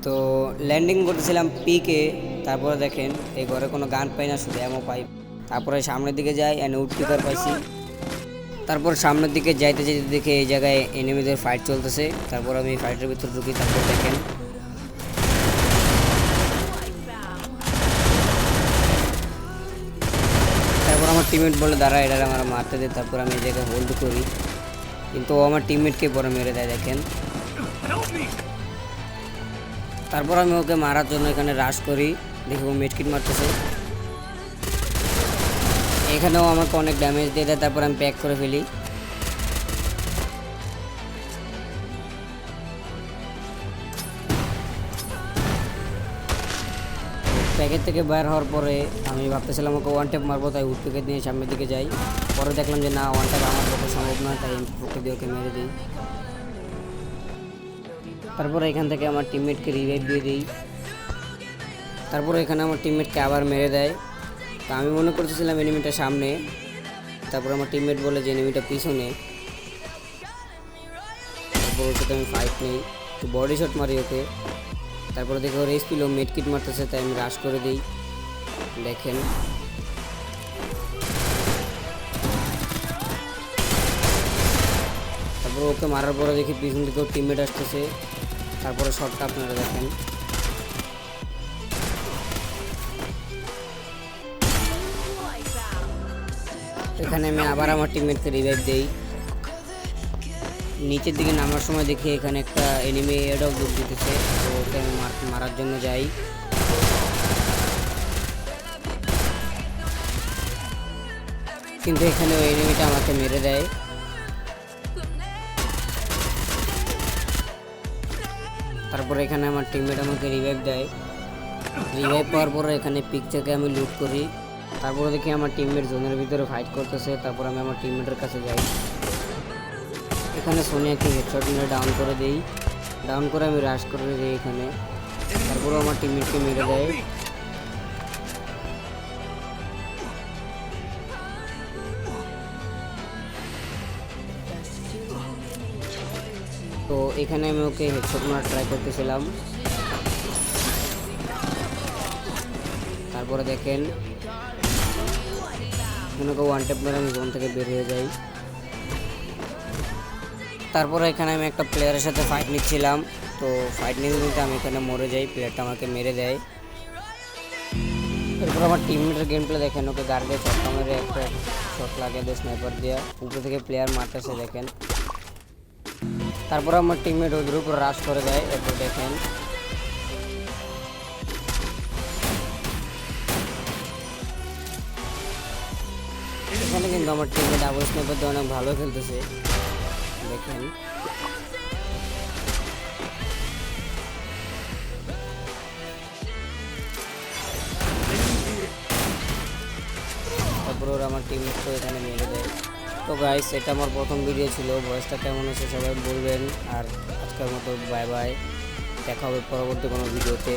তো ল্যান্ডিং করতেছিলাম পিকে। তারপরে দেখেন এই ঘরে কোনো গান পাই না, শুধু এমও পাই। তারপরে সামনের দিকে যাই, এনে উড পিকার পাইছি। তারপর সামনের দিকে যাইতে যেতে দেখে এই জায়গায় এনিমিদের ফাইট চলতেছে। তারপর আমি ফাইটের ভিতর ঢুকি। তারপর দেখেন তারপর আমার টিমমেট বলে দাঁড়া, এটা আমার মারতে দেয়। তারপর আমি এই জায়গায় হোল্ড করি, কিন্তু ও আমার টিমমেটকে পরে মেরে দেয় দেখেন। তারপর আমি ওকে মারার জন্য এখানে রাশ করি, দেখি ও মেডকিট মারতেছে। এখানেও আমাকে অনেক ড্যামেজ দিয়ে দেয়। তারপর আমি প্যাক করে ফেলি। প্যাকেট থেকে বের হওয়ার পরে আমি ভাবতেছিলাম ওকে ওয়ান ট্যাপ মারবো, তাই উড প্যাকেট নিয়ে সামনের দিকে যাই। পরে দেখলাম যে না, ওয়ান ট্যাপ আমার পক্ষে সম্ভব নয়, তাই ওকে দিয়ে ওকে মেরে দিই। তারপরে এখান থেকে আমার টিমমেটকে রিভাইভ দিয়ে দিই। তারপরে এখানে আমার টিমমেটকে আবার মেরে দেয়। তো আমি মনে করতেছিলাম এনিমিটা সামনে, তারপর আমার টিমমেট বলে যে এনিমিটা পিছনে। তারপর ওর সাথে আমি ফাইট নেই, তো বডি শট মারি ওকে। তারপরে দেখে ওর এইচপি লো, মেড কিট মারতেছে, তাই আমি রাশ করে দিই দেখেন। তারপর ওকে মারার পরে দেখি পিছন থেকে ওর টিমমেট আসতেছে। তারপরে শটটা আপনারা দেখেন। এখানে আমি আবার আমার টিমমেটকে রিভাইভ দেই। নিচের দিকে নামার সময় দেখি এখানে একটা এনিমি এডক ডুব দিতেছে, তো ওকে আমি মারার জন্য যাই। কিন্তু এখানে ওই এনিমিটা আমাকে মেরে দেয়। তারপরে এখানে আমার টিমমেট আমাকে রিভাইভ দেয়। রিভাইভ পাওয়ার পরে এখানে পিক থেকে আমি লুট করি। তারপরে দেখি আমার টিমমেট জোনের ভিতরে ফাইট করতেছে। তারপর আমি আমার টিমমেটের কাছে যাই। এখানে সোনিয়াকে হেডশট মেরে ডাউন করে দিই। ডাউন করে আমি রাশ করে দিই এখানে। তারপরে আমার টিমমেটকে মেরে দেয়। তো এখানে আমি ওকে হেডশট মারা ট্রাই করতেছিলাম। তারপরে দেখেন ওনাকে ওয়ান ট্যাপ মেরে আমি জোন থেকে বের হয়ে যাই। তারপরে এখানে আমি একটা প্লেয়ারের সাথে ফাইট নিচ্ছিলাম। তো ফাইট নিতে নিতে আমি এখানে মরে যাই, প্লেয়ারটা আমাকে মেরে দেয়। এরপর আমার টিমমেটের গেম প্লে দেখেন, ওকে গার্ডে ছক্কা মেরে একটা শট লাগিয়ে দেয় স্নাইপার দিয়ে, উপর থেকে প্লেয়ার মারতেছে দেখেন। তারপর আমার টিমমেট ওদের উপর রাশ করে দেয়। এরপর দেখেন এখানে কিন্তু আমার টিমমেট ডাবল স্নাইপার দিয়ে অনেক ভালো খেলতেছে দেখেন। তারপর ওরা আমার টিমমেটকে এখানে মেরে দেয়। তো গাইস, এটা আমার প্রথম ভিডিও ছিল। ভয়েসটা কেমন আছে সবাই বলবেন। আর আজকের মতো বাই বাই, দেখা হবে পরবর্তী কোনো ভিডিওতে।